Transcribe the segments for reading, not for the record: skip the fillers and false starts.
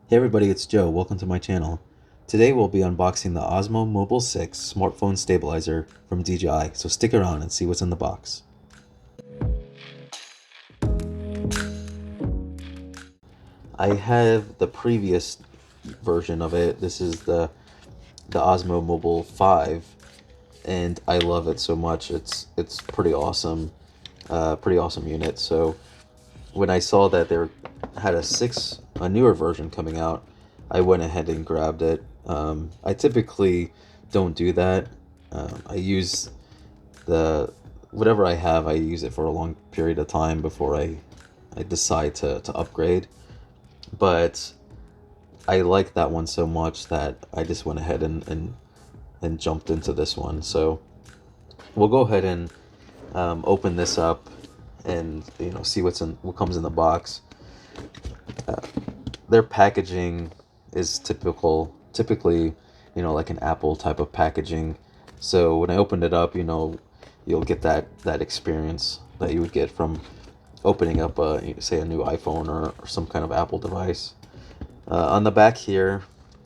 Hey everybody, it's Joe. Welcome to my channel. Today we'll be unboxing the Osmo Mobile 6 smartphone stabilizer from DJI, so stick around and see what's in the box. I have the previous version of it. This is the Osmo Mobile 5, and I love it so much. It's pretty awesome, pretty awesome unit. So when I saw that there had a newer version coming out, I went ahead and grabbed it. I typically don't do that. I use the whatever I have. I use it for a long period of time before I decide to upgrade. But I like that one so much that I just went ahead and jumped into this one. So we'll go ahead and open this up and see what comes in the box. Their packaging is typically like an Apple type of packaging. So when I opened it up, you'll get that experience that you would get from opening up say a new iPhone or some kind of Apple device. On the back here,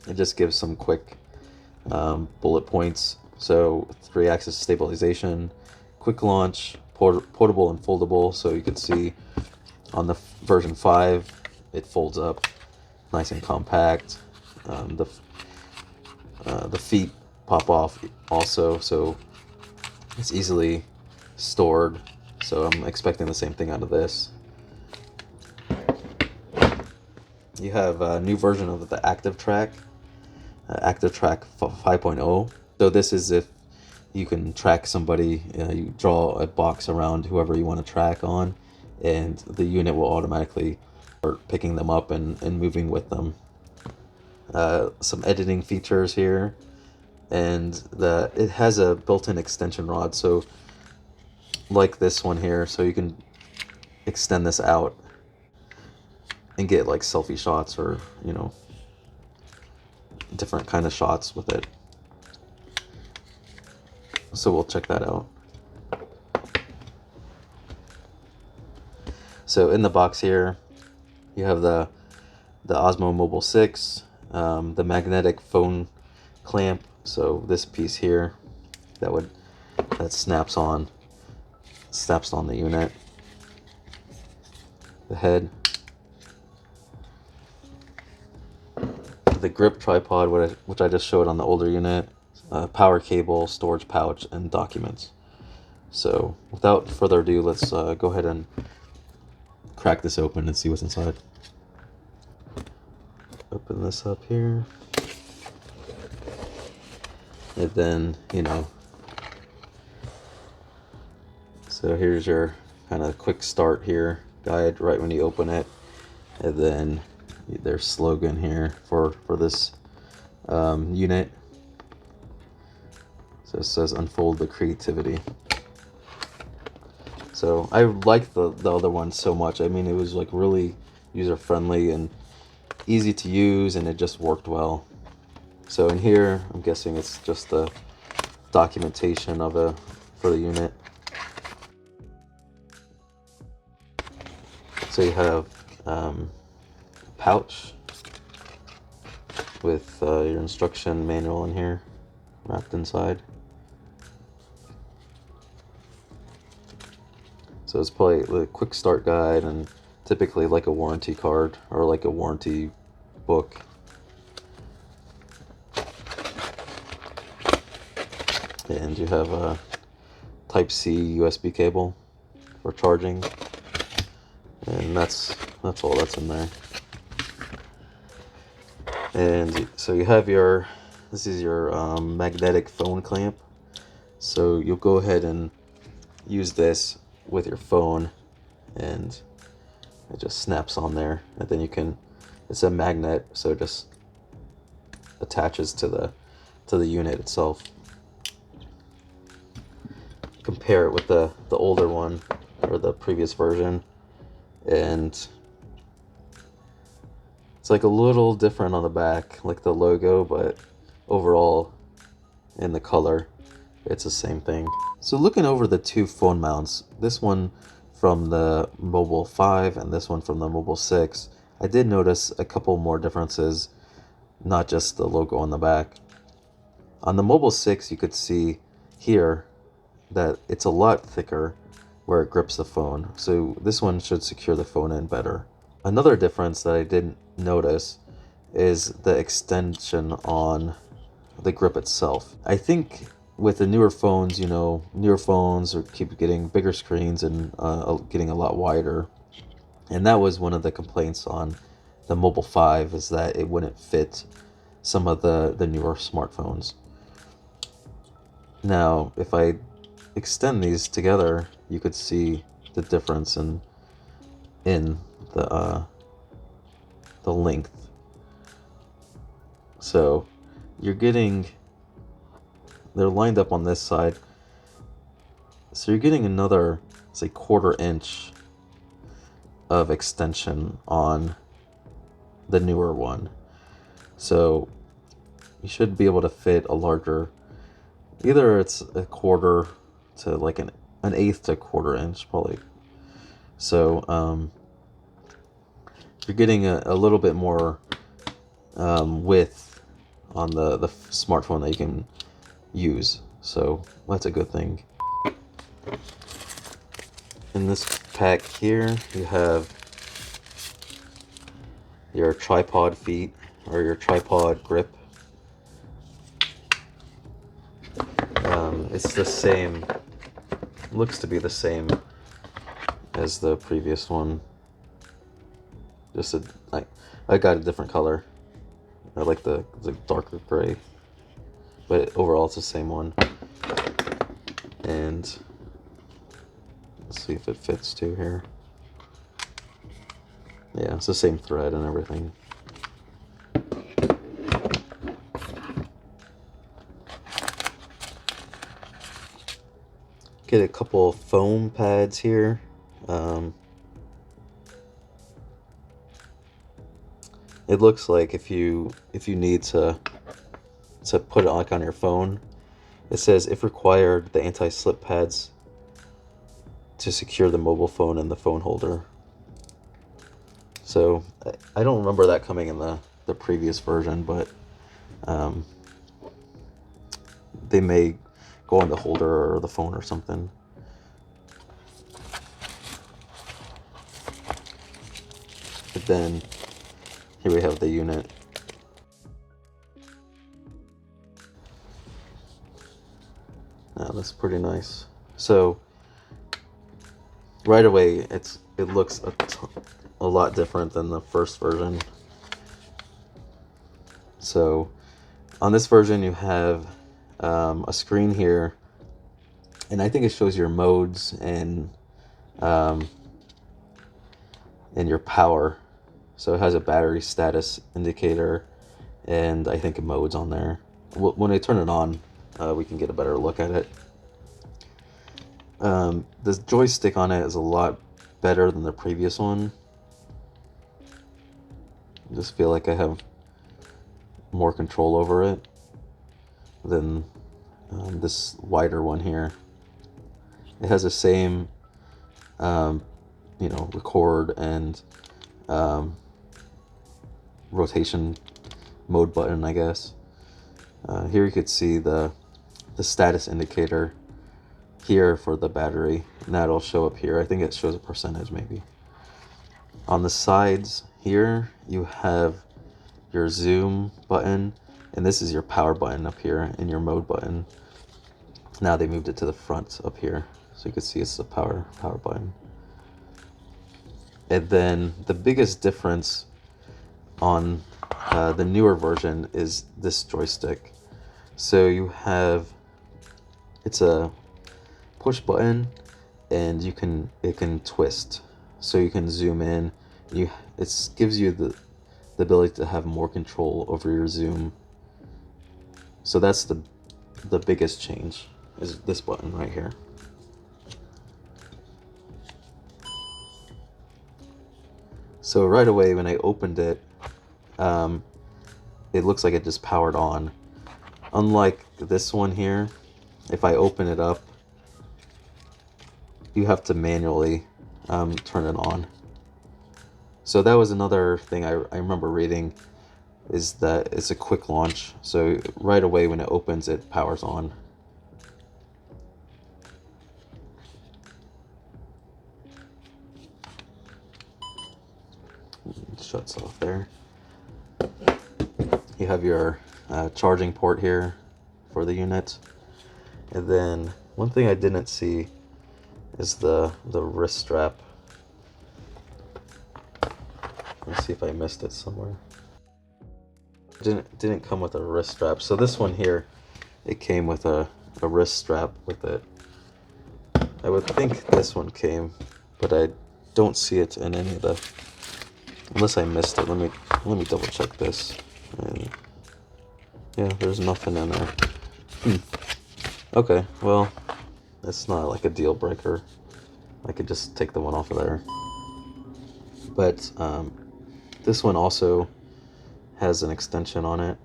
it just gives some quick bullet points. So 3-axis stabilization, quick launch, portable and foldable. So you can see on the version 5, it folds up nice and compact. The feet pop off also, so it's easily stored. So I'm expecting the same thing out of this. You have a new version of the Active Track 5.0. So this is if you can track somebody. You draw a box around whoever you want to track on, and the unit will automatically start picking them up and moving with them. Some editing features here, and it has a built-in extension rod, so like this one here, so you can extend this out and get like selfie shots or different kind of shots with it. So we'll check that out. So in the box here, you have the Osmo Mobile 6, the magnetic phone clamp. So this piece here that snaps on the unit. The head, the grip tripod, which I just showed on the older unit, power cable, storage pouch, and documents. So without further ado, let's go ahead and crack this open and see what's inside. Open this up here, and then so here's your kind of quick start here guide right when you open it, and then their slogan here for this unit. So it says unfold the creativity. So I like the other one so much. I mean, it was like really user friendly and easy to use, and it just worked well. So in here, I'm guessing it's just the documentation for the unit. So you have a pouch with your instruction manual in here wrapped inside. So it's probably a quick start guide and typically like a warranty card or like a warranty book. And you have a Type-C USB cable for charging. And that's all that's in there. And so you have this is your magnetic phone clamp. So you'll go ahead and use this with your phone, and it just snaps on there, and then it's a magnet, so it just attaches to the unit itself. Compare it with the older one or the previous version, and it's like a little different on the back, like the logo, but overall in the color it's the same thing. So looking over the two phone mounts, this one from the Mobile 5 and this one from the Mobile 6, I did notice a couple more differences, not just the logo on the back. On the Mobile 6, you could see here that it's a lot thicker where it grips the phone. So this one should secure the phone in better. Another difference that I didn't notice is the extension on the grip itself. I think with the newer phones, you know, newer phones are keep getting bigger screens and getting a lot wider. And that was one of the complaints on the Mobile 5, is that it wouldn't fit some of the newer smartphones. Now, if I extend these together, you could see the difference in the length. So you're getting, they're lined up on this side, so you're getting another, say, 1/4 inch of extension on the newer one. So you should be able to fit a larger, either it's 1/4 to like an 1/8 to 1/4 inch probably. So you're getting a little bit more width on the smartphone that you can use, so that's a good thing. In this pack here, you have your tripod feet, or your tripod grip. It's the same, looks to be the same as the previous one. Just I got a different color. I like the darker gray, but overall it's the same one. And let's see if it fits too here. Yeah, it's the same thread and everything. Get a couple of foam pads here. It looks like if you need to put it like on your phone, it says if required, the anti-slip pads to secure the mobile phone and the phone holder. So I don't remember that coming in the previous version, but they may go on the holder or the phone or something. But then here we have the unit. That's pretty nice. So right away, it looks a lot different than the first version. So on this version, you have a screen here, and I think it shows your modes and your power. So it has a battery status indicator, and I think modes on there. When I turn it on, we can get a better look at it. The joystick on it is a lot better than the previous one. I just feel like I have more control over it than this wider one here. It has the same, record and rotation mode button, I guess. Here you could see the status indicator here for the battery, and that'll show up here. I think it shows a percentage maybe. On the sides here, you have your zoom button, and this is your power button up here, and your mode button. Now they moved it to the front up here, so you can see it's the power button. And then the biggest difference on the newer version is this joystick. So you have, it's a push button, and it can twist, so you can zoom in. It gives you the ability to have more control over your zoom. So that's the biggest change, is this button right here. So right away when I opened it, it looks like it just powered on. Unlike this one here, if I open it up, you have to manually turn it on. So that was another thing I remember reading, is that it's a quick launch. So right away when it opens, it powers on. It shuts off there. You have your charging port here for the unit. And then one thing I didn't see is the wrist strap. Let's see if I missed it somewhere. Didn't come with a wrist strap. So this one here, it came with a wrist strap with it. I would think this one came, but I don't see it in any of the, unless I missed it. Let me double check this. And yeah, there's nothing in there. Okay, well, it's not like a deal breaker. I could just take the one off of there. But this one also has an extension on it,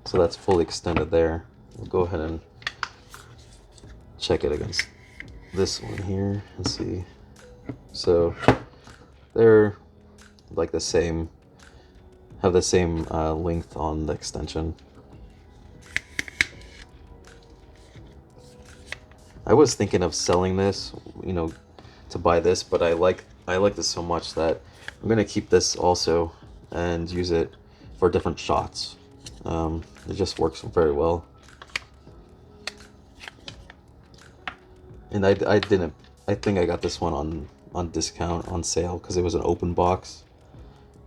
so that's fully extended there. We'll go ahead and check it against this one here and see. So they're like the same, have the same length on the extension. I was thinking of selling this, you know, to buy this, but I like this so much that I'm gonna keep this also and use it for different shots. It just works very well. And I think I got this one on discount, on sale, because it was an open box,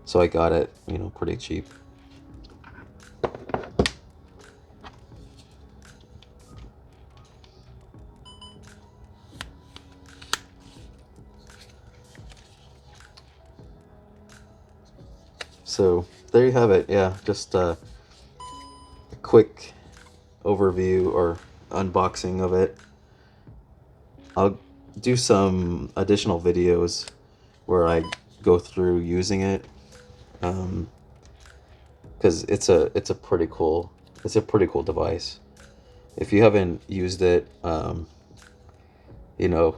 so I got it, you know, pretty cheap. So there you have it. Yeah, just a quick overview or unboxing of it. I'll do some additional videos where I go through using it, because it's a pretty cool device. If you haven't used it, you know,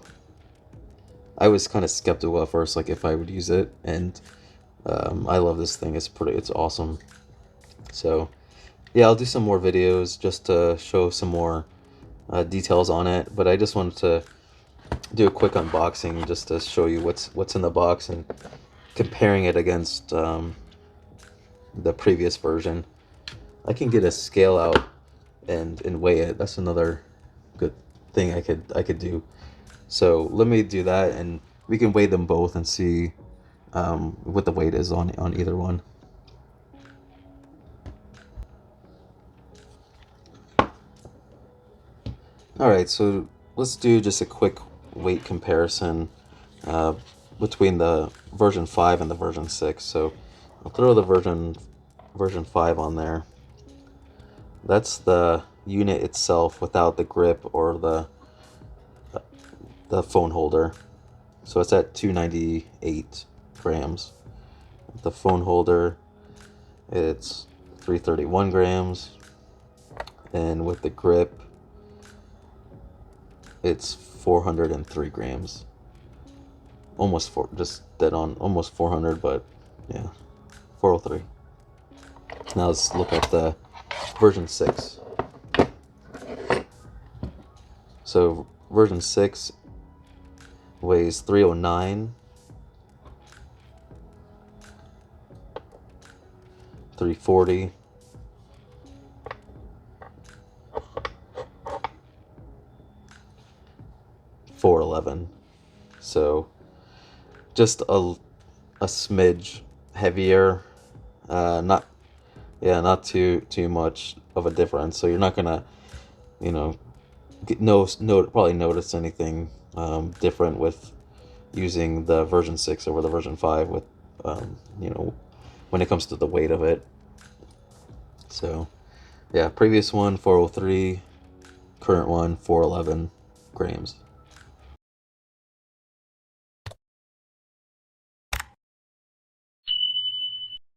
I was kind of skeptical at first, like if I would use it, and I love this thing. It's awesome. So yeah, I'll do some more videos just to show some more details on it, but I just wanted to do a quick unboxing just to show you what's in the box and comparing it against the previous version. I can get a scale out and weigh it. That's another good thing I could do. So let me do that, and we can weigh them both and see what the weight is on either one. Alright, so let's do just a quick weight comparison between the version 5 and the version 6. So I'll throw the version 5 on there. That's the unit itself without the grip or the phone holder. So it's at 298 grams. The phone holder, it's 331 grams. And with the grip, it's 403 grams. Almost just dead on, almost 400, but yeah, 403. Now let's look at the version 6. So version 6 weighs 309, 340, 411. So just a smidge heavier, not too much of a difference. So you're not gonna, you know, probably notice anything different with using the version 6 over the version 5 with you know, when it comes to the weight of it. So yeah, previous one 403, current one 411 grams.